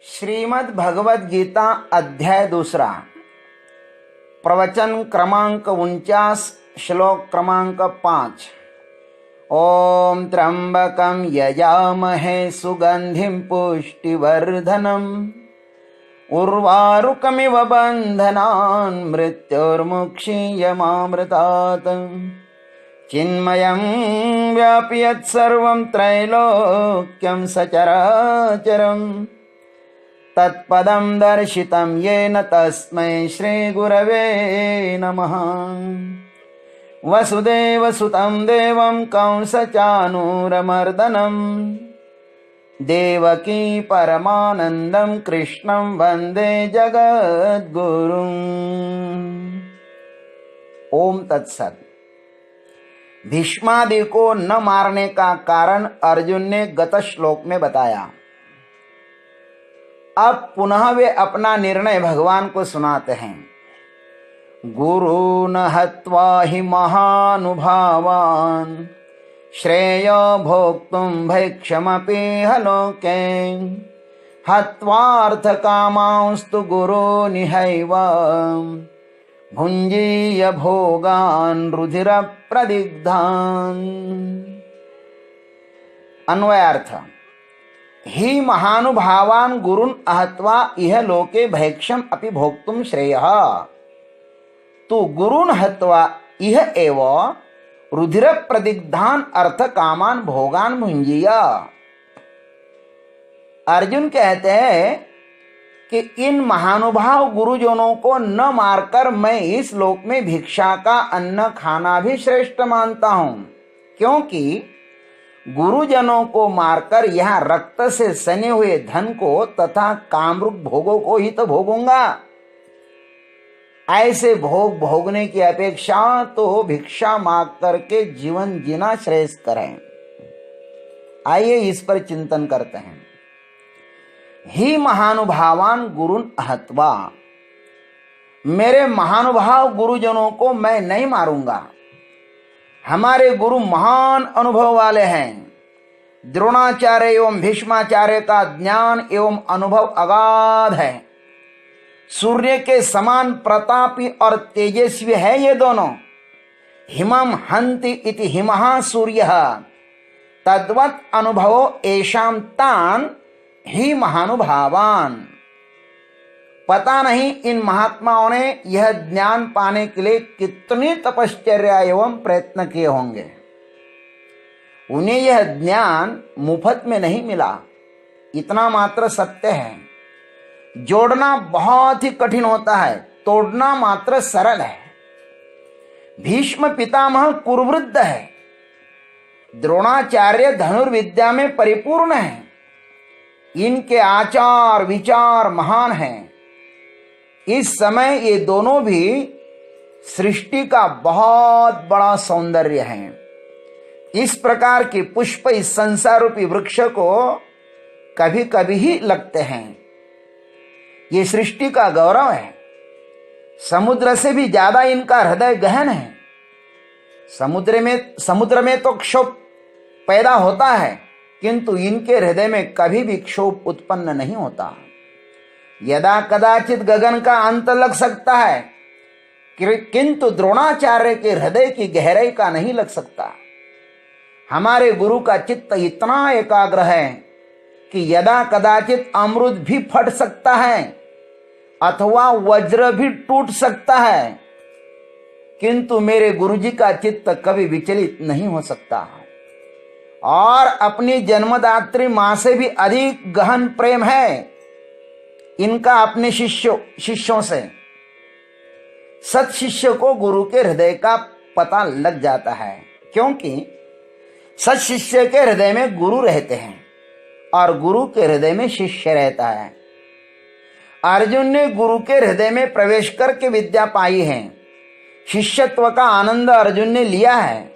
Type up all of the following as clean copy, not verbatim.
श्रीमद् भगवद गीता अध्याय 2 प्रवचन क्रमांक 49 श्लोक क्रमांक 5। ओम त्र्यंबकं यजामहे सुगंधिं पुष्टिवर्धनम् उर्वारुकमिव बन्धनान् मृत्योर्मुक्षीयमामृतात् चिन्मयं व्यापि यत्सर्वं त्रैलोक्यं सचराचरम् तत्पदं दर्शितं येन तस्मै श्रीगुरवे नमः। वसुदेवसुतं देवं कंसचानूरमर्दनं देवकी परमानन्दं कृष्णं वन्दे जगद्गुरुम्। ओम तत्सत। भीष्मादि को न मारने का कारण अर्जुन ने गत श्लोक में बताया। अब पुनः वे अपना निर्णय भगवान को सुनाते हैं। गुरून् हत्वा हि महानुभावान् श्रेयो भोक्तुं भैक्षमपीह लोके हत्वार्थकामांस्तु गुरूनिहैव भुञ्जीय भोगान् रुधिरप्रदिग्धान्। अन्वयार्थ। ही महानुभावान् गुरुन् अहत्वा इह लोके भैक्षम अपि भोक्तुं श्रेयः। तु गुरुन् हत्वा इह एव रुधिर प्रदिग्धान अर्थ कामान भोगान भुंजीय। अर्जुन कहते हैं कि इन महानुभाव गुरुजनों को न मारकर मैं इस लोक में भिक्षा का अन्न खाना भी श्रेष्ठ मानता हूं, क्योंकि गुरुजनों को मारकर यहाँ रक्त से सने हुए धन को तथा कामरूप भोगों को ही तो भोगूंगा। ऐसे भोग भोगने की अपेक्षा तो भिक्षा मांग करके जीवन जीना श्रेष्ठ है। आइए इस पर चिंतन करते हैं। ही महानुभावान गुरुन् अहत्वा, मेरे महानुभाव गुरुजनों को मैं नहीं मारूंगा। हमारे गुरु महान अनुभव वाले हैं। द्रोणाचार्य एवं भीष्माचार्य का ज्ञान एवं अनुभव अगाध है। सूर्य के समान प्रतापी और तेजस्वी है ये दोनों। हिमं हन्ति इति हिमः सूर्यः तद्वत् अनुभवो येषां तान् ही महानुभावान्। पता नहीं इन महात्माओं ने यह ज्ञान पाने के लिए कितनी तपश्चर्या एवं प्रयत्न किए होंगे। उन्हें यह ज्ञान मुफ्त में नहीं मिला, इतना मात्र सत्य है। जोड़ना बहुत ही कठिन होता है, तोड़ना मात्र सरल है। भीष्म पितामह कुरुवृद्ध है। द्रोणाचार्य धनुर्विद्या में परिपूर्ण है। इनके आचार विचार महान हैं। इस समय ये दोनों भी सृष्टि का बहुत बड़ा सौंदर्य है। इस प्रकार के पुष्प इस संसार रूपी वृक्ष को कभी कभी ही लगते हैं। ये सृष्टि का गौरव है। समुद्र से भी ज्यादा इनका हृदय गहन है। समुद्र में तो क्षोभ पैदा होता है, किंतु इनके हृदय में कभी भी क्षोभ उत्पन्न नहीं होता। यदा कदाचित गगन का अंत लग सकता है, किंतु द्रोणाचार्य के हृदय की गहराई का नहीं लग सकता। हमारे गुरु का चित्त इतना एकाग्र है कि यदा कदाचित अमृत भी फट सकता है अथवा वज्र भी टूट सकता है, किंतु मेरे गुरुजी का चित्त कभी विचलित नहीं हो सकता। और अपनी जन्मदात्री मां से भी अधिक गहन प्रेम है इनका अपने शिष्यों से। सत शिष्य को गुरु के हृदय का पता लग जाता है, क्योंकि सत शिष्य के हृदय में गुरु रहते हैं और गुरु के हृदय में शिष्य रहता है। अर्जुन ने गुरु के हृदय में प्रवेश करके विद्या पाई है। शिष्यत्व का आनंद अर्जुन ने लिया है।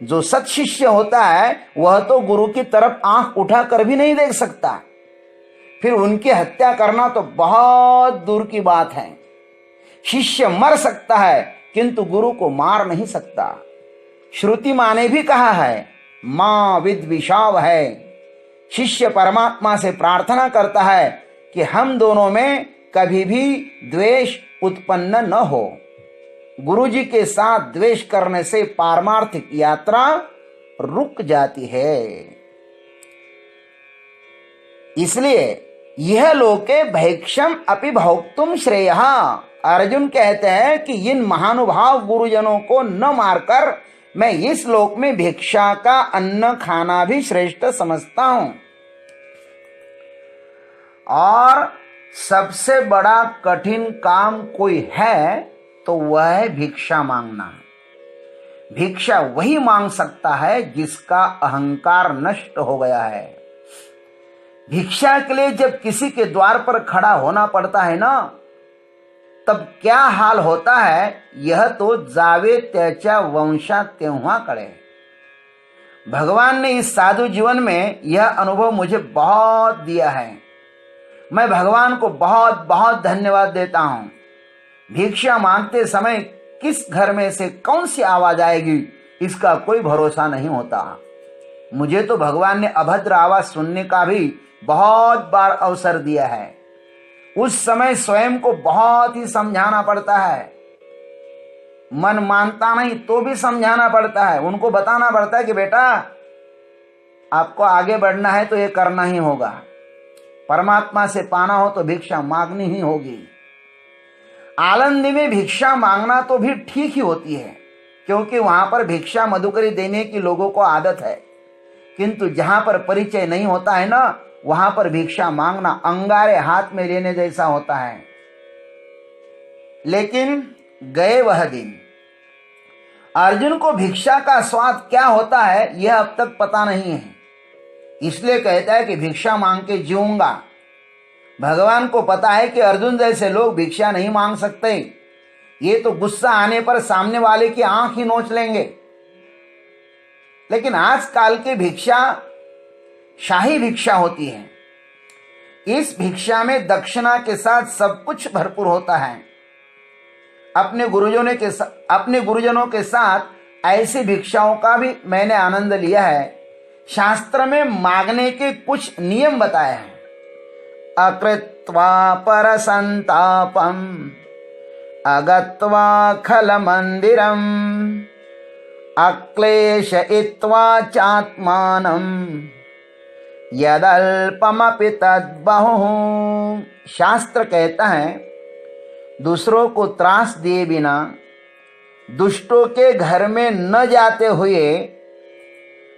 जो सत शिष्य होता है वह तो गुरु की तरफ आंख उठाकर भी नहीं देख सकता, फिर उनकी हत्या करना तो बहुत दूर की बात है। शिष्य मर सकता है किंतु गुरु को मार नहीं सकता। श्रुति मां ने भी कहा है, मां विद्विषाव है। शिष्य परमात्मा से प्रार्थना करता है कि हम दोनों में कभी भी द्वेष उत्पन्न न हो। गुरुजी के साथ द्वेष करने से पारमार्थिक यात्रा रुक जाती है। इसलिए यह लोके भैक्षम अपि भोक्तुम श्रेयः। अर्जुन कहते हैं कि इन महानुभाव गुरुजनों को न मारकर मैं इस लोक में भिक्षा का अन्न खाना भी श्रेष्ठ समझता हूं। और सबसे बड़ा कठिन काम कोई है तो वह है भिक्षा मांगना। भिक्षा वही मांग सकता है जिसका अहंकार नष्ट हो गया है। भिक्षा के लिए जब किसी के द्वार पर खड़ा होना पड़ता है ना, तब क्या हाल होता है यह तो जावे त्याच्या वंशा तेव्हा कळे। भगवान ने इस साधु जीवन में यह अनुभव मुझे बहुत दिया है। मैं भगवान को बहुत बहुत धन्यवाद देता हूं। भिक्षा मांगते समय किस घर में से कौन सी आवाज आएगी इसका कोई भरोसा नहीं होता। मुझे तो भगवान ने अभद्र आवाज सुनने का भी बहुत बार अवसर दिया है। उस समय स्वयं को बहुत ही समझाना पड़ता है। मन मानता नहीं तो भी समझाना पड़ता है। उनको बताना पड़ता है कि बेटा आपको आगे बढ़ना है तो ये करना ही होगा। परमात्मा से पाना हो तो भिक्षा मांगनी ही होगी। आलंदी में भिक्षा मांगना तो भी ठीक ही होती है, क्योंकि वहां पर भिक्षा मधुकरी देने की लोगों को आदत है। किंतु जहां पर परिचय नहीं होता है ना, वहां पर भिक्षा मांगना अंगारे हाथ में लेने जैसा होता है। लेकिन गए वह दिन। अर्जुन को भिक्षा का स्वाद क्या होता है यह अब तक पता नहीं है, इसलिए कहता है कि भिक्षा मांग के जीऊंगा। भगवान को पता है कि अर्जुन जैसे लोग भिक्षा नहीं मांग सकते। ये तो गुस्सा आने पर सामने वाले की आंख ही नोच लेंगे। लेकिन आजकल की भिक्षा शाही भिक्षा होती है। इस भिक्षा में दक्षिणा के साथ सब कुछ भरपूर होता है। अपने गुरुजनों के साथ ऐसी भिक्षाओं का भी मैंने आनंद लिया है। शास्त्र में मांगने के कुछ नियम बताए हैं। अकृत्वा परसंतापम अगत्वा खल मंदिरम अक्लेशयित्वा चात्मानं यदल्पमपि तद्बहुः। शास्त्र कहता है दूसरों को त्रास दिए बिना, दुष्टों के घर में न जाते हुए,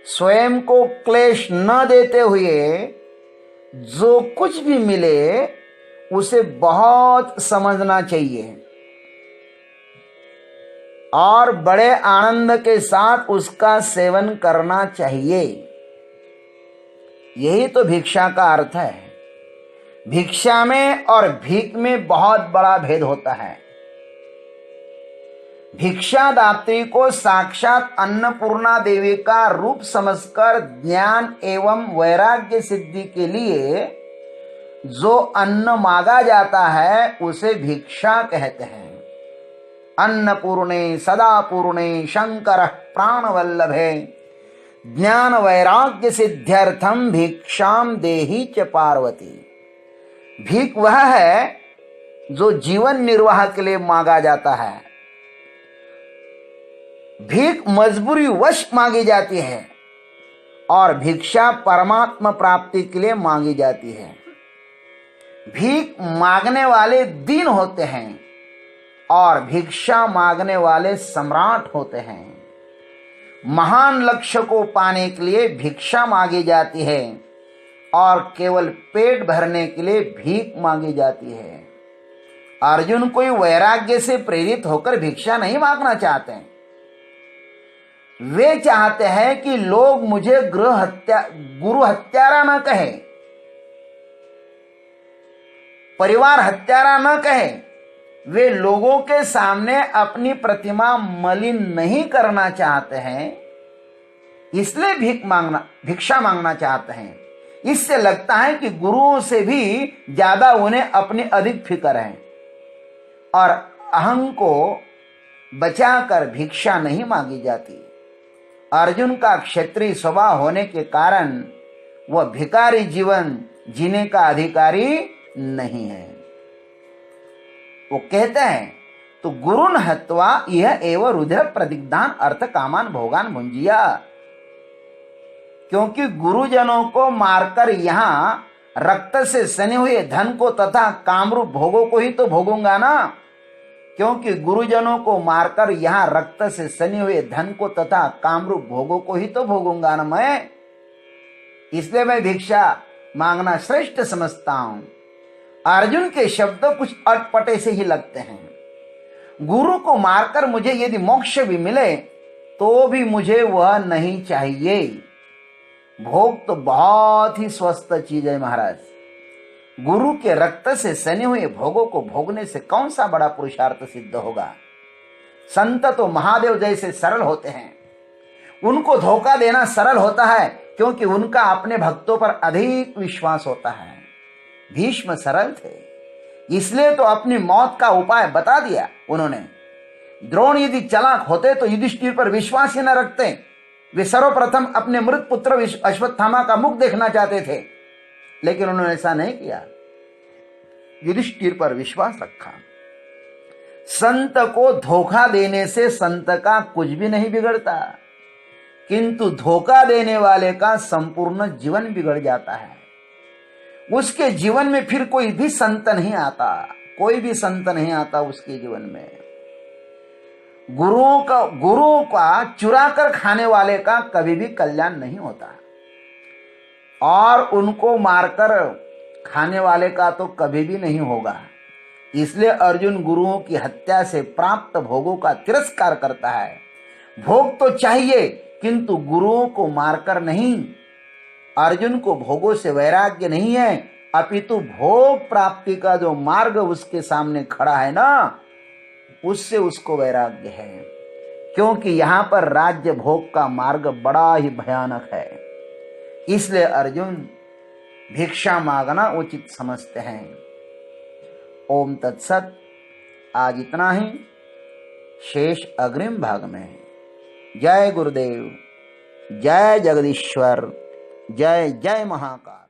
स्वयं को क्लेश न देते हुए जो कुछ भी मिले उसे बहुत समझना चाहिए और बड़े आनंद के साथ उसका सेवन करना चाहिए। यही तो भिक्षा का अर्थ है। भिक्षा में और भीख में बहुत बड़ा भेद होता है। भिक्षादात्री को साक्षात अन्नपूर्णा देवी का रूप समझकर ज्ञान एवं वैराग्य सिद्धि के लिए जो अन्न मांगा जाता है उसे भिक्षा कहते हैं। अन्नपूर्णे सदा पूर्णे शंकर प्राणवल्लभे ज्ञान वैराग्य सिद्ध्यर्थम भिक्षाम देहि च पार्वती। भीख वह है जो जीवन निर्वाह के लिए मांगा जाता है। भीख मजबूरी वश मांगी जाती है और भिक्षा परमात्मा प्राप्ति के लिए मांगी जाती है। भीख मांगने वाले दीन होते हैं और भिक्षा मांगने वाले सम्राट होते हैं। महान लक्ष्य को पाने के लिए भिक्षा मांगी जाती है और केवल पेट भरने के लिए भीख मांगी जाती है। अर्जुन कोई वैराग्य से प्रेरित होकर भिक्षा नहीं मांगना चाहते हैं। वे चाहते हैं कि लोग मुझे गुरु हत्यारा न कहे, परिवार हत्यारा न कहे। वे लोगों के सामने अपनी प्रतिमा मलिन नहीं करना चाहते हैं, इसलिए भिक्षा मांगना चाहते हैं। इससे लगता है कि गुरुओं से भी ज्यादा उन्हें अपनी अधिक फिक्र है और अहं को बचाकर भिक्षा नहीं मांगी जाती। अर्जुन का क्षत्रिय स्वभाव होने के कारण वह भिखारी जीवन जीने का अधिकारी नहीं है। वो कहते हैं तो गुरुन हत्वा यह एवं रुधिर प्रतिग्धान अर्थ कामान भोगान भुंजिया, क्योंकि गुरुजनों को मारकर यहां रक्त से सने हुए धन को तथा कामरूप भोगों को ही तो भोगूंगा ना, क्योंकि गुरुजनों को मारकर यहां रक्त से सने हुए धन को तथा कामरूप भोगों को ही तो भोगूंगा ना मैं, इसलिए मैं भिक्षा मांगना श्रेष्ठ समझता हूं। अर्जुन के शब्द कुछ अटपटे से ही लगते हैं। गुरु को मारकर मुझे यदि मोक्ष भी मिले तो भी मुझे वह नहीं चाहिए। भोग तो बहुत ही स्वस्थ चीज है महाराज। गुरु के रक्त से सने हुए भोगों को भोगने से कौन सा बड़ा पुरुषार्थ सिद्ध होगा। संत तो महादेव जैसे सरल होते हैं, उनको धोखा देना सरल होता है क्योंकि उनका अपने भक्तों पर अधिक विश्वास होता है। भीष्म सरल थे, इसलिए तो अपनी मौत का उपाय बता दिया उन्होंने। द्रोण यदि चालाक होते तो युधिष्ठिर पर विश्वास ही न रखते। वे सर्वप्रथम अपने मृत पुत्र अश्वत्थामा का मुख देखना चाहते थे, लेकिन उन्होंने ऐसा नहीं किया, युधिष्ठिर पर विश्वास रखा। संत को धोखा देने से संत का कुछ भी नहीं बिगड़ता, किंतु धोखा देने वाले का संपूर्ण जीवन बिगड़ जाता है। उसके जीवन में फिर कोई भी संत नहीं आता, कोई भी संत नहीं आता उसके जीवन में। गुरुओं का चुरा कर खाने वाले का कभी भी कल्याण नहीं होता, और उनको मारकर खाने वाले का तो कभी भी नहीं होगा। इसलिए अर्जुन गुरुओं की हत्या से प्राप्त भोगों का तिरस्कार करता है। भोग तो चाहिए किंतु गुरुओं को मारकर नहीं। अर्जुन को भोगों से वैराग्य नहीं है, अपितु भोग प्राप्ति का जो मार्ग उसके सामने खड़ा है ना, उससे उसको वैराग्य है, क्योंकि यहां पर राज्य भोग का मार्ग बड़ा ही भयानक है। इसलिए अर्जुन भिक्षा मांगना उचित समझते हैं। ओम तत्सत। आज इतना ही, शेष अग्रिम भाग में है। जय गुरुदेव, जय जगदीश्वर, जय जय महाकाल।